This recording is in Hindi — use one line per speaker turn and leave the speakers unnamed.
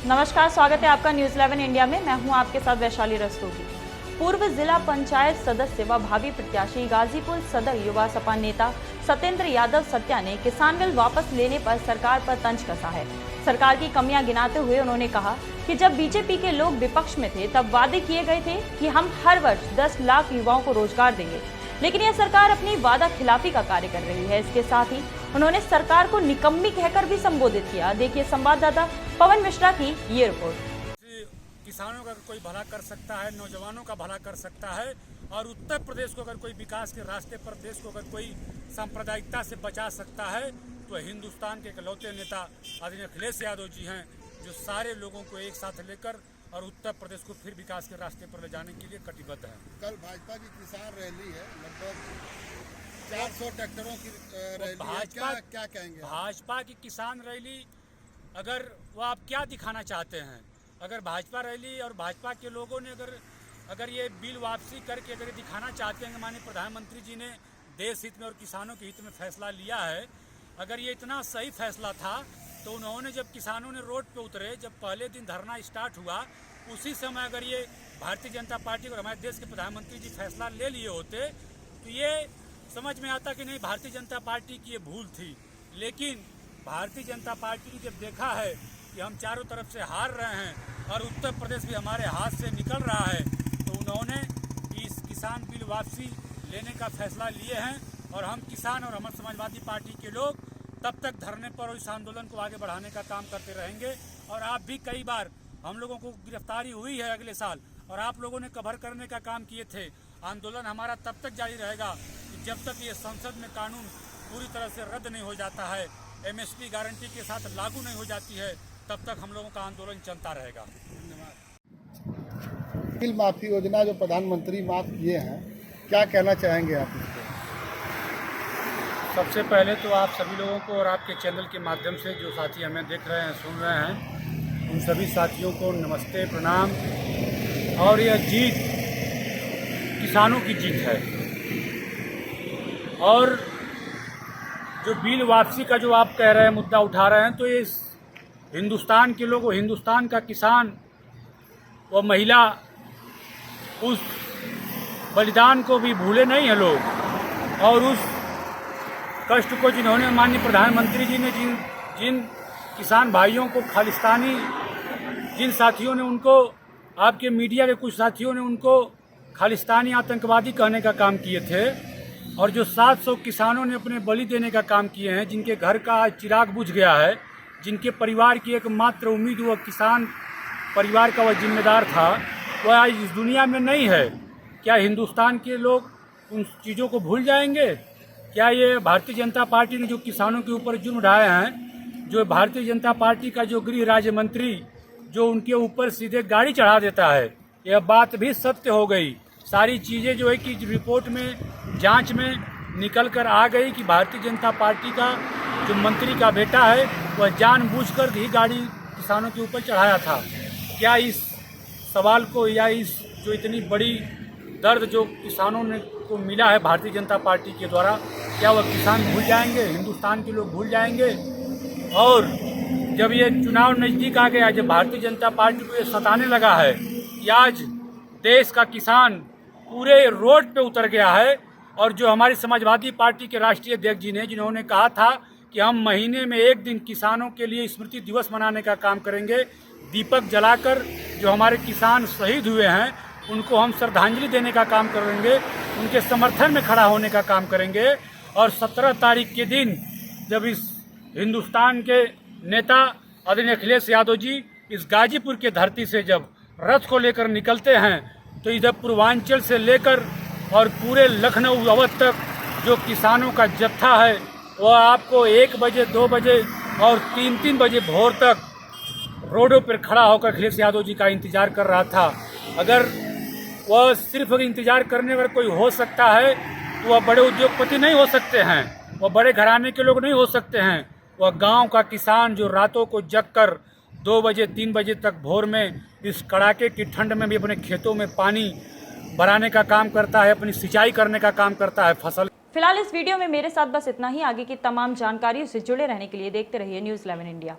नमस्कार, स्वागत है आपका न्यूज़ 11 इंडिया में। मैं हूं आपके साथ वैशाली रस्तोगी। पूर्व जिला पंचायत सदस्य व भावी प्रत्याशी गाजीपुर सदर युवा सपा नेता सत्येंद्र यादव सत्या ने किसान बिल वापस लेने पर सरकार पर तंज कसा है। सरकार की कमियां गिनाते हुए उन्होंने कहा कि जब बीजेपी के लोग विपक्ष में थे तब वादे किए गए थे कि हम हर वर्ष 10 लाख युवाओं को रोजगार देंगे, लेकिन यह सरकार अपनी वादा खिलाफी का कार्य कर रही है। इसके साथ ही उन्होंने सरकार को निकम्मी कहकर भी संबोधित किया। देखिए संवाददाता पवन मिश्रा की ये रिपोर्ट।
किसानों का कोई भला कर सकता है, नौजवानों का भला कर सकता है, और उत्तर प्रदेश को अगर कोई विकास के रास्ते पर, देश को अगर कोई सांप्रदायिकता से बचा सकता है तो हिंदुस्तान के इकलौते नेता आदरणीय अखिलेश यादव जी हैं, जो सारे लोगों को एक साथ लेकर और उत्तर प्रदेश को फिर विकास के रास्ते पर ले जाने के लिए कटिबद्ध है।
कल भाजपा की किसान रैली है, लगभग 400 ट्रैक्टरों की रैली है, क्या कहेंगे?
भाजपा की किसान रैली, अगर वो आप क्या दिखाना चाहते हैं? अगर भाजपा रैली और भाजपा के लोगों ने अगर ये बिल वापसी करके अगर ये दिखाना चाहते हैं कि माननीय प्रधानमंत्री जी ने देश हित में और किसानों के हित में फैसला लिया है, अगर ये इतना सही फैसला था तो उन्होंने, जब किसानों ने रोड पे उतरे, जब पहले दिन धरना स्टार्ट हुआ, उसी समय अगर ये भारतीय जनता पार्टी और हमारे देश के प्रधानमंत्री जी फैसला ले लिए होते तो ये समझ में आता कि नहीं, भारतीय जनता पार्टी की ये भूल थी। लेकिन भारतीय जनता पार्टी ने जब देखा है कि हम चारों तरफ से हार रहे हैं और उत्तर प्रदेश भी हमारे हाथ से निकल रहा है, तो उन्होंने इस किसान बिल वापसी लेने का फैसला लिए हैं। और हम किसान और हमारे समाजवादी पार्टी के लोग तब तक धरने पर और इस आंदोलन को आगे बढ़ाने का काम करते रहेंगे। और आप भी कई बार हम लोगों को गिरफ्तारी हुई है अगले साल, और आप लोगों ने कवर करने का काम किए थे। आंदोलन हमारा तब तक जारी रहेगा कि जब तक ये संसद में कानून पूरी तरह से रद्द नहीं हो जाता है, MSP गारंटी के साथ लागू नहीं हो जाती है, तब तक हम लोगों का आंदोलन चलता रहेगा।
धन्यवाद। बिल माफी योजना जो प्रधानमंत्री माफ किए हैं, क्या कहना चाहेंगे आप इसको?
सबसे पहले तो आप सभी लोगों को और आपके चैनल के माध्यम से जो साथी हमें देख रहे हैं, सुन रहे हैं, उन सभी साथियों को नमस्ते, प्रणाम। और यह जीत किसानों की जीत है। और जो बिल वापसी का जो आप कह रहे हैं, मुद्दा उठा रहे हैं, तो ये हिंदुस्तान के लोग, हिंदुस्तान का किसान व महिला, उस बलिदान को भी भूले नहीं हैं लोग। और उस कष्ट को जिन्होंने, माननीय प्रधानमंत्री जी ने जिन किसान भाइयों को खालिस्तानी, जिन साथियों ने उनको, आपके मीडिया के कुछ साथियों ने उनको खालिस्तानी आतंकवादी कहने का काम किए थे, और जो 700 किसानों ने अपने बलि देने का काम किए हैं, जिनके घर का आज चिराग बुझ गया है, जिनके परिवार की एकमात्र उम्मीद वह किसान परिवार का वह जिम्मेदार था, वह आज इस दुनिया में नहीं है। क्या हिंदुस्तान के लोग उन चीज़ों को भूल जाएंगे? क्या ये भारतीय जनता पार्टी ने जो किसानों के ऊपर जुर्म ढाए हैं, जो भारतीय जनता पार्टी का जो गृह राज्य मंत्री जो उनके ऊपर सीधे गाड़ी चढ़ा देता है, यह बात भी सत्य हो गई। सारी चीज़ें जो है कि रिपोर्ट में, जांच में निकल कर आ गई कि भारतीय जनता पार्टी का जो मंत्री का बेटा है वह जानबूझकर ही गाड़ी किसानों के ऊपर चढ़ाया था। क्या इस सवाल को, या इस जो इतनी बड़ी दर्द जो किसानों ने को मिला है भारतीय जनता पार्टी के द्वारा, क्या वह किसान भूल जाएंगे? हिंदुस्तान के लोग भूल जाएंगे? और जब ये चुनाव नज़दीक आ गया, जब भारतीय जनता पार्टी को ये सताने लगा है कि आज देश का किसान पूरे रोड पे उतर गया है, और जो हमारी समाजवादी पार्टी के राष्ट्रीय अध्यक्ष जी ने, जिन्होंने कहा था कि हम महीने में एक दिन किसानों के लिए स्मृति दिवस मनाने का काम करेंगे, दीपक जलाकर जो हमारे किसान शहीद हुए हैं उनको हम श्रद्धांजलि देने का काम करेंगे, उनके समर्थन में खड़ा होने का काम करेंगे। और 17 तारीख के दिन जब इस हिंदुस्तान के नेता आदरणीय अखिलेश यादव जी इस गाजीपुर के धरती से जब रथ को लेकर निकलते हैं, तो इधर पूर्वांचल से लेकर और पूरे लखनऊ अवध तक जो किसानों का जत्था है, वह आपको 1 बजे, 2 बजे और 3-3 बजे भोर तक रोडों पर खड़ा होकर अखिलेश यादव जी का इंतजार कर रहा था। अगर वह सिर्फ इंतजार करने पर कोई हो सकता है तो वह बड़े उद्योगपति नहीं हो सकते हैं, वह बड़े घराने के लोग नहीं हो सकते हैं। वह गांव का किसान जो रातों को जग कर 2 बजे, 3 बजे तक भोर में इस कड़ाके की ठंड में भी अपने खेतों में पानी भराने का काम करता है, अपनी सिंचाई करने का काम करता है फसल।
फिलहाल इस वीडियो में मेरे साथ बस इतना ही। आगे की तमाम जानकारियों से जुड़े रहने के लिए देखते रहिए न्यूज़ 11 इंडिया।